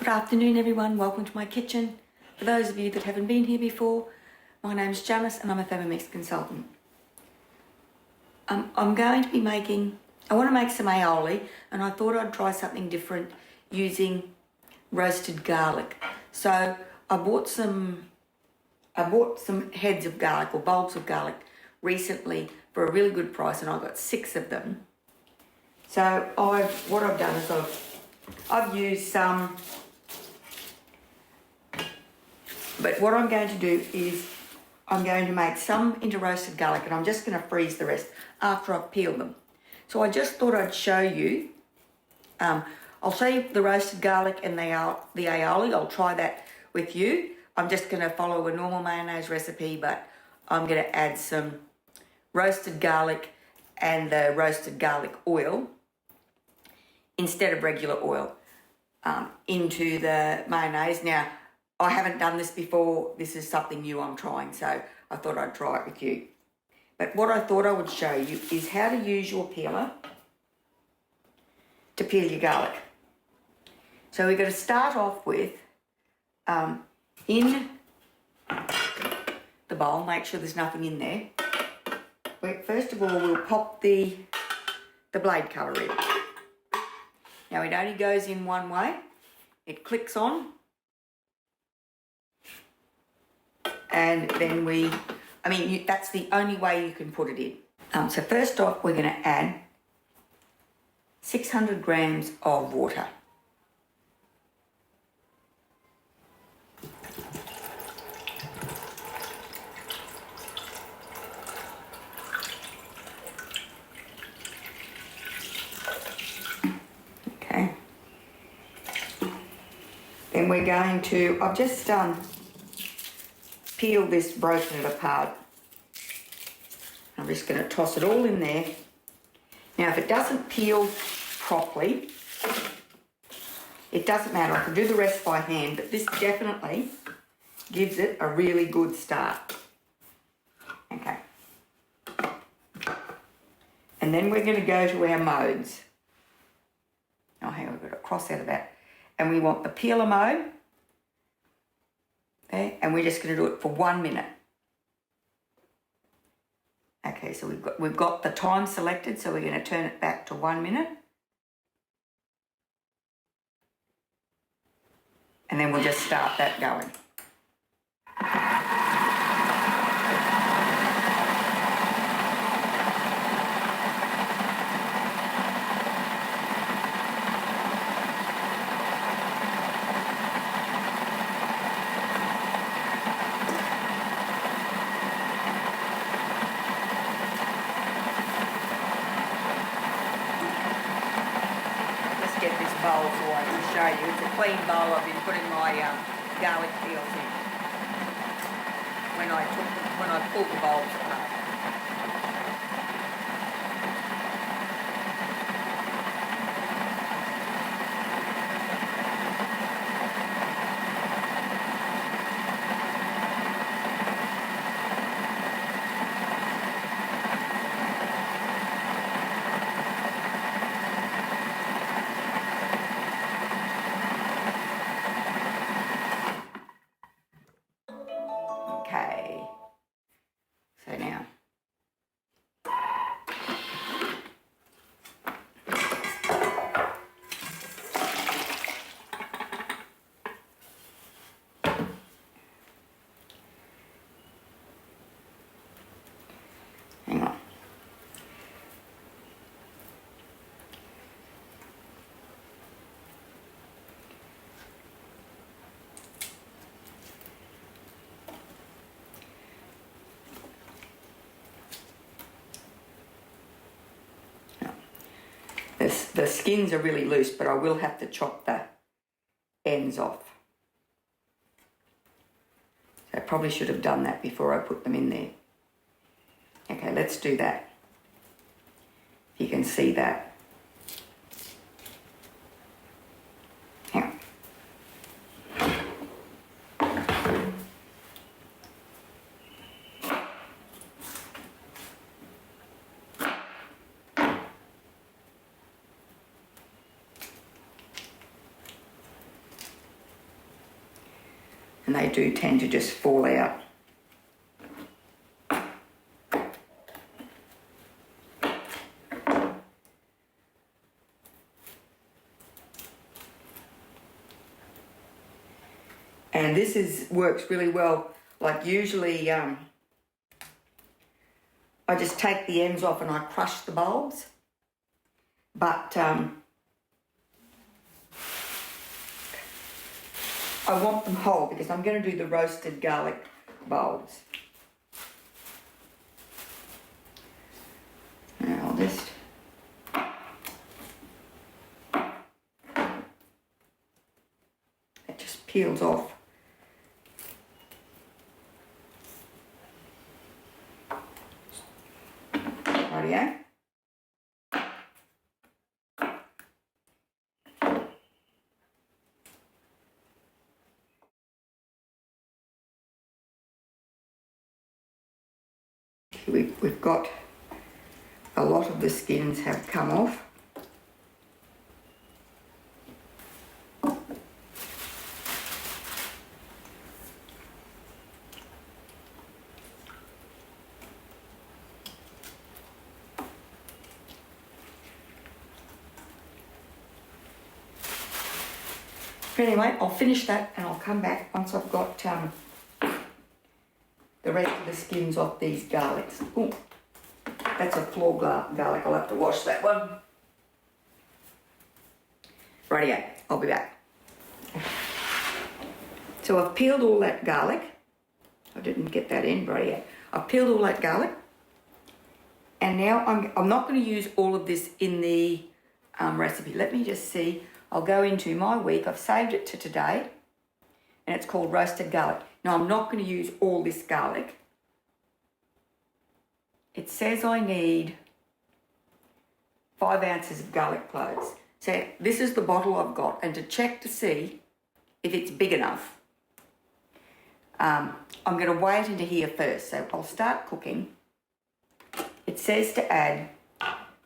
afternoon everyone, welcome to my kitchen. For those of you that haven't been here before, my name's Janice and I'm a Thermomix consultant. I'm going to be I want to make some aioli, and I thought I'd try something different using roasted garlic. So I bought some heads of garlic or bulbs of garlic recently for a really good price, and I got 6 of them. So what I've done is I've used some, but what I'm going to do is I'm going to make some into roasted garlic, and I'm just going to freeze the rest after I've peeled them. So I just thought I'd show you, I'll show you the roasted garlic and the aioli. I'll try that with you. I'm just going to follow a normal mayonnaise recipe, but I'm going to add some roasted garlic and the roasted garlic oil instead of regular oil into the mayonnaise. Now, I haven't done this before. This is something new I'm trying, so I thought I'd try it with you. But what I thought I would show you is how to use your peeler to peel your garlic. So we're going to start off with, in the bowl, make sure there's nothing in there. First of all, we'll pop the blade cover in. Now it only goes in one way. It clicks on, and then that's the only way you can put it in. So first off, we're going to add 600 grams of water. Okay. Then we're going to, I've just peeled this, broken it apart. I'm just going to toss it all in there. Now, if it doesn't peel properly, it doesn't matter. I can do the rest by hand, but this definitely gives it a really good start. Okay. And then we're going to go to our modes. Oh, hang on, we've got to cross out of that. And we want the peeler mode. Okay, and we're just going to do it for 1 minute. Okay, so we've got the time selected, so we're going to turn it back to 1 minute. And then we'll just start that going. Get this bowl so I can show you. It's a clean bowl. I've been putting my garlic peels in when I pulled the bulbs apart. Okay, so now hang on. The skins are really loose, but I will have to chop the ends off. So I probably should have done that before I put them in there. Okay, let's do that. If you can see that. Hang on. and they do tend to just fall out. And this works really well. Like usually I just take the ends off and I crush the bulbs. But I want them whole because I'm going to do the roasted garlic bulbs. Now I'll just... It just peels off. Rightio. We've got a lot of the skins have come off. But anyway, I'll finish that and I'll come back once I've got the rest of the skins off these garlics. Ooh, that's a floor garlic. I'll have to wash that one. Rightio, I'll be back. So I've peeled all that garlic. I didn't get that in, rightio. I've peeled all that garlic. And now I'm not going to use all of this in the recipe. Let me just see. I'll go into my week. I've saved it to today. And it's called roasted garlic. Now, I'm not going to use all this garlic. It says I need 5 ounces of garlic cloves. So this is the bottle I've got. And to check to see if it's big enough, I'm going to weigh it into here first. So I'll start cooking. It says to add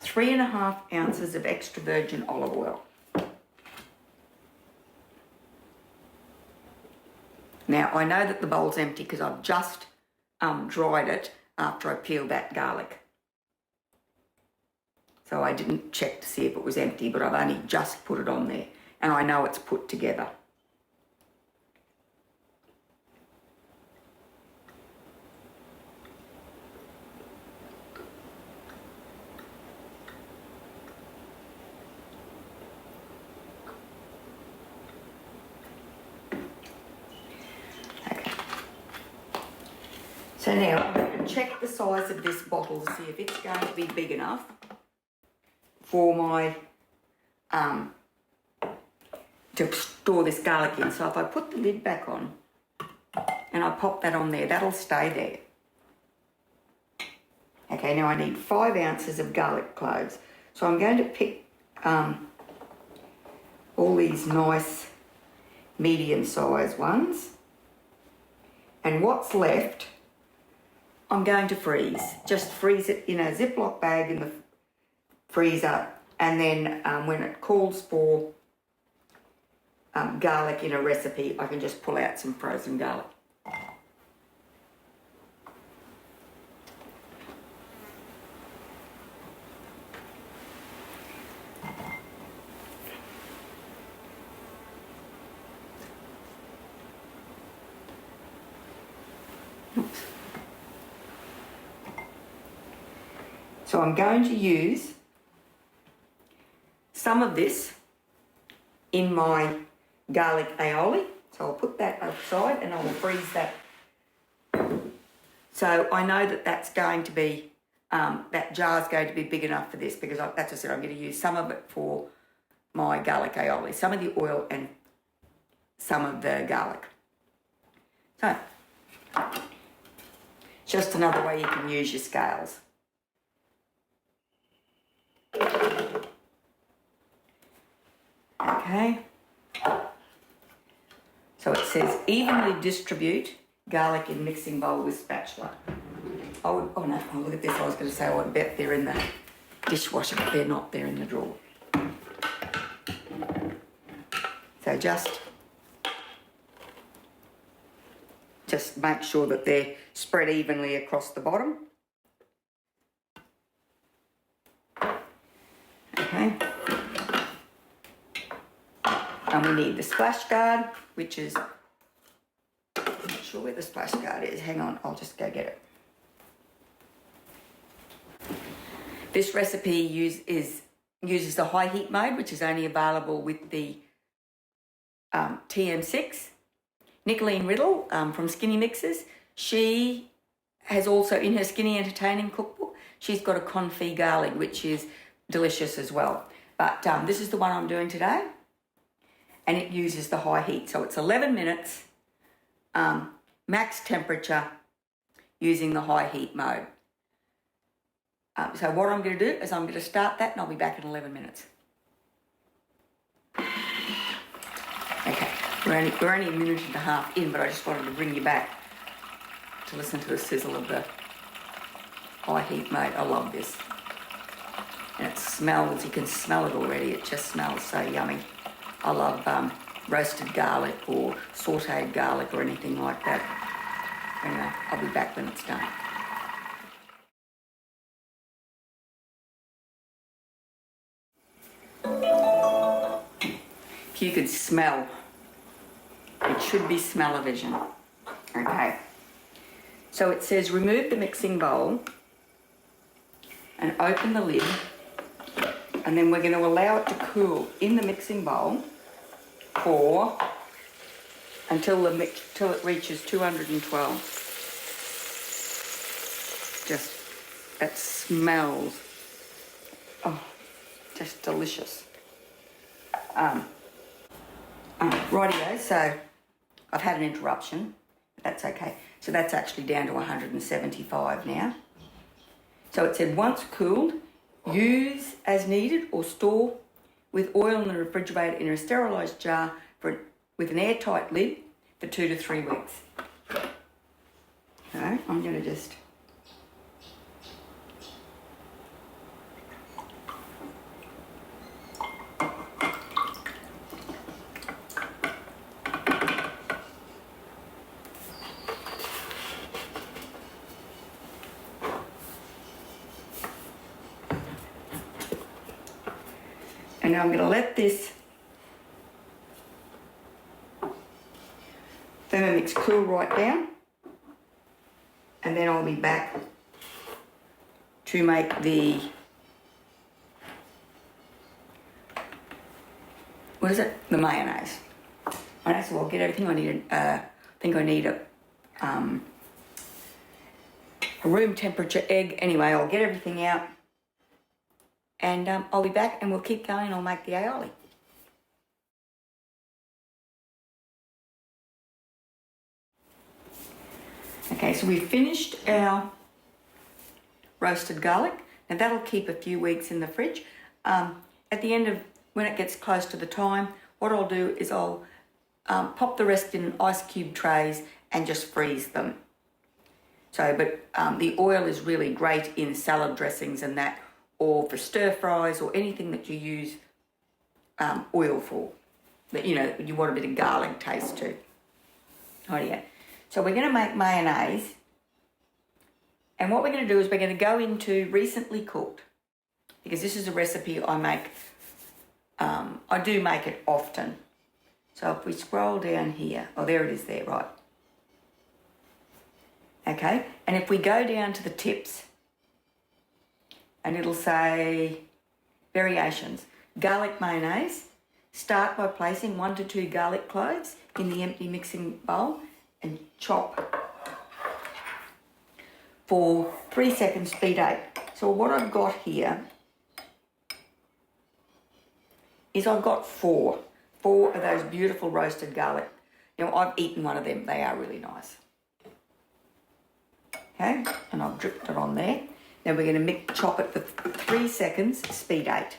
3.5 ounces of extra virgin olive oil. Now, I know that the bowl's empty because I've just dried it after I peeled that garlic. So I didn't check to see if it was empty, but I've only just put it on there. And I know it's put together. So now I'm going to check the size of this bottle to see if it's going to be big enough for my, to store this garlic in. So if I put the lid back on and I pop that on there, that'll stay there. Okay, now I need 5 ounces of garlic cloves. So I'm going to pick all these nice medium-sized ones. And what's left, I'm going to freeze. Just freeze it in a Ziploc bag in the freezer, and then when it calls for garlic in a recipe, I can just pull out some frozen garlic. Oops. So I'm going to use some of this in my garlic aioli. So I'll put that aside and I'll freeze that. So I know that that's going to be, that jar's going to be big enough for this because that's what I said, I'm going to use some of it for my garlic aioli, some of the oil and some of the garlic. So, just another way you can use your scales. Okay. So it says evenly distribute garlic in mixing bowl with spatula. Oh no, oh, look at this. I was going to say, I bet they're in the dishwasher, but they're not. They're in the drawer. So just just make sure that they're spread evenly across the bottom. Okay. And we need the splash guard, which is, I'm not sure where the splash guard is. Hang on, I'll just go get it. This recipe uses the high heat mode, which is only available with the TM6. Nicolene Riddle from Skinny Mixes, she has also, in her Skinny Entertaining cookbook, she's got a confit garlic, which is delicious as well. But this is the one I'm doing today, and it uses the high heat. So it's 11 minutes, max temperature, using the high heat mode. So what I'm going to do is I'm going to start that, and I'll be back in 11 minutes. Okay, we're only a minute and a half in, but I just wanted to bring you back to listen to the sizzle of the high heat mode. I love this. And it smells, you can smell it already, it just smells so yummy. I love roasted garlic or sautéed garlic or anything like that. Anyway, I'll be back when it's done. If you could smell, it should be smell-o-vision. Okay. So it says remove the mixing bowl and open the lid, and then we're going to allow it to cool in the mixing bowl for until it reaches 212. Just, it smells, oh, just delicious. Rightio, so I've had an interruption, but that's okay. So that's actually down to 175 now. So it said once cooled, use as needed or store with oil in the refrigerator in a sterilised jar with an airtight lid for 2 to 3 weeks. Okay, I'm going to just... And now I'm going to let this Thermomix cool right down, and then I'll be back to make the, what is it? The mayonnaise. Alright, so I'll get everything I need. I think I need a room temperature egg. Anyway, I'll get everything out. And I'll be back and we'll keep going and I'll make the aioli. Okay, so we've finished our roasted garlic. Now that'll keep a few weeks in the fridge. At the end of, when it gets close to the time, what I'll do is I'll pop the rest in ice cube trays and just freeze them. So, but the oil is really great in salad dressings and that, or for stir fries or anything that you use oil for. But you know, you want a bit of garlic taste too. Oh yeah. So we're going to make mayonnaise. And what we're going to do is we're going to go into recently cooked. Because this is a recipe I make, I do make it often. So if we scroll down here, oh there it is there, right. Okay, and if we go down to the tips, and it'll say variations. Garlic mayonnaise. Start by placing 1 to 2 garlic cloves in the empty mixing bowl and chop for 3 seconds, speed 8. So what I've got here is I've got four of those beautiful roasted garlic. Now I've eaten one of them, they are really nice. Okay, and I've dripped it on there. Now we're going to chop it for 3 seconds, speed 8.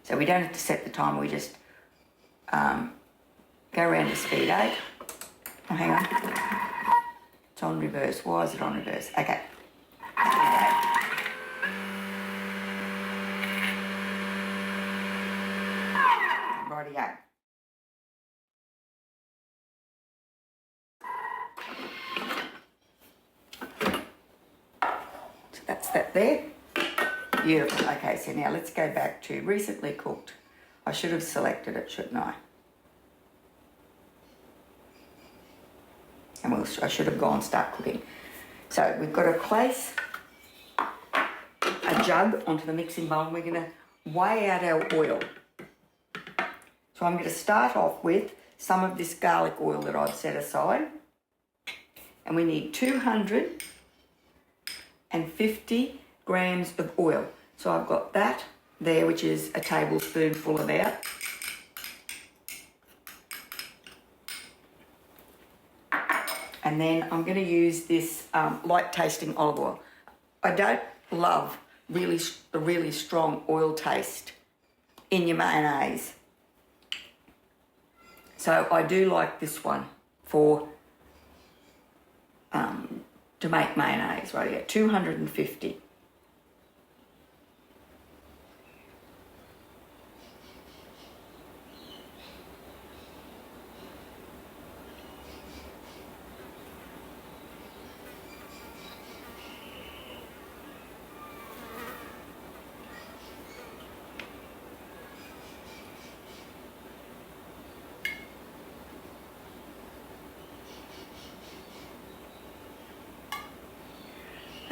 So we don't have to set the timer, we just go around to speed 8. Oh, hang on. It's on reverse. Why is it on reverse? Okay. Rightio. there. Beautiful. Okay, so now let's go back to recently cooked. I should have selected it, shouldn't I? And I should have gone start cooking. So we've got to place a jug onto the mixing bowl. We're going to weigh out our oil. So I'm going to start off with some of this garlic oil that I've set aside. And we need 250 grams of oil. So I've got that there, which is a tablespoonful about. And then I'm going to use this light tasting olive oil. I don't love the really strong oil taste in your mayonnaise. So I do like this one for to make mayonnaise, right here, 250.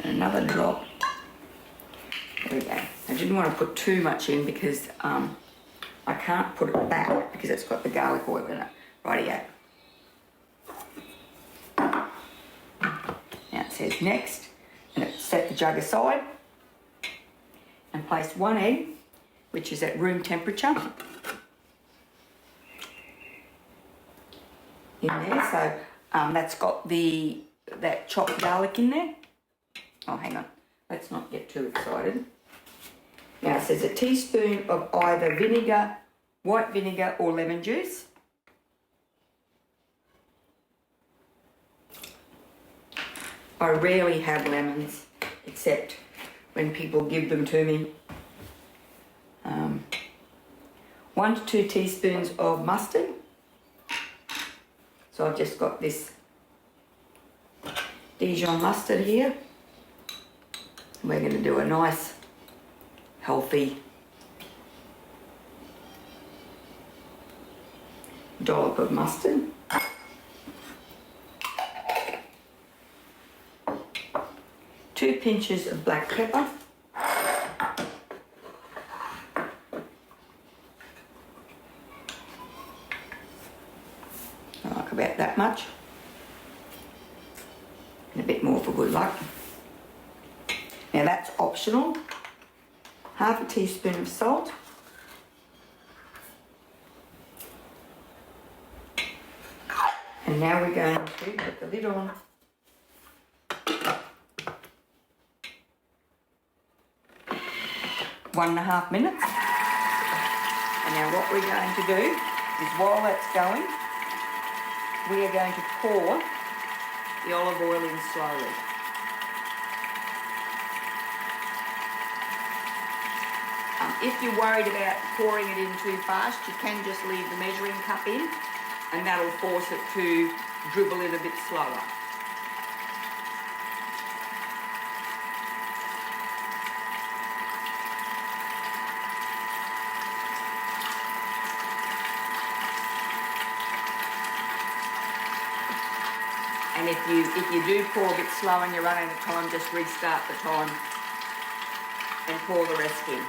Another drop. There we go. I didn't want to put too much in because I can't put it back because it's got the garlic oil in it. Rightio. Now it says next, and set the jug aside and place 1 egg, which is at room temperature, in there. So that's got that chopped garlic in there. Oh, hang on. Let's not get too excited. Now it says a teaspoon of either vinegar, white vinegar or lemon juice. I rarely have lemons except when people give them to me. 1 to 2 teaspoons of mustard. So I've just got this Dijon mustard here. We're going to do a nice, healthy dollop of mustard. 2 pinches of black pepper. I like about that much. And a bit more for good luck. Now that's optional. Half a teaspoon of salt. And now we're going to put the lid on. One and a half minutes. And now what we're going to do is while that's going, we are going to pour the olive oil in slowly. If you're worried about pouring it in too fast, you can just leave the measuring cup in and that'll force it to dribble in a bit slower. And if you do pour a bit slow and you're running out of time, just restart the time and pour the rest in.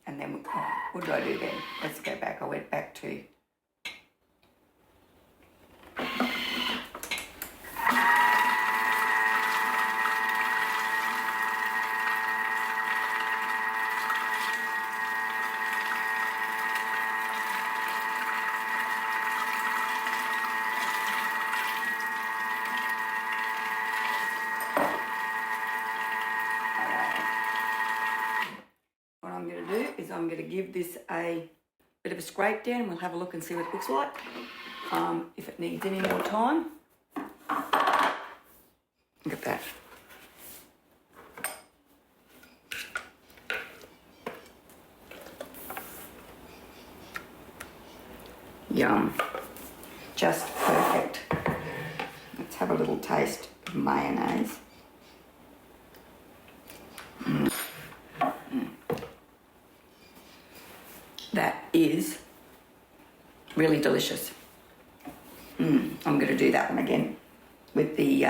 And then, what did I do then? Let's go back. I went back to... What I'm going to do is I'm going to give this a bit of a scrape down. We'll have a look and see what it looks like. If it needs any more time. Look at that. Yum. Just perfect. Let's have a little taste of mayonnaise. That is really delicious. I'm going to do that one again with the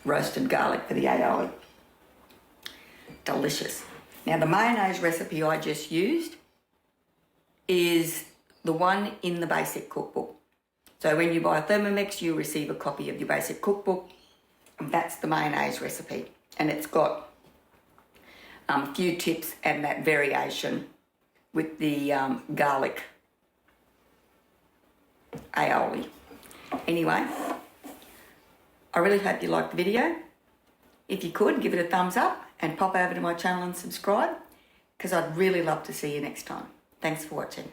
roasted garlic for the aioli. Delicious. Now the mayonnaise recipe I just used is the one in the basic cookbook. So when you buy a Thermomix, you receive a copy of your basic cookbook. And that's the mayonnaise recipe. And it's got a few tips and that variation with the garlic aioli. Anyway, I really hope you liked the video. If you could, give it a thumbs up and pop over to my channel and subscribe, because I'd really love to see you next time. Thanks for watching.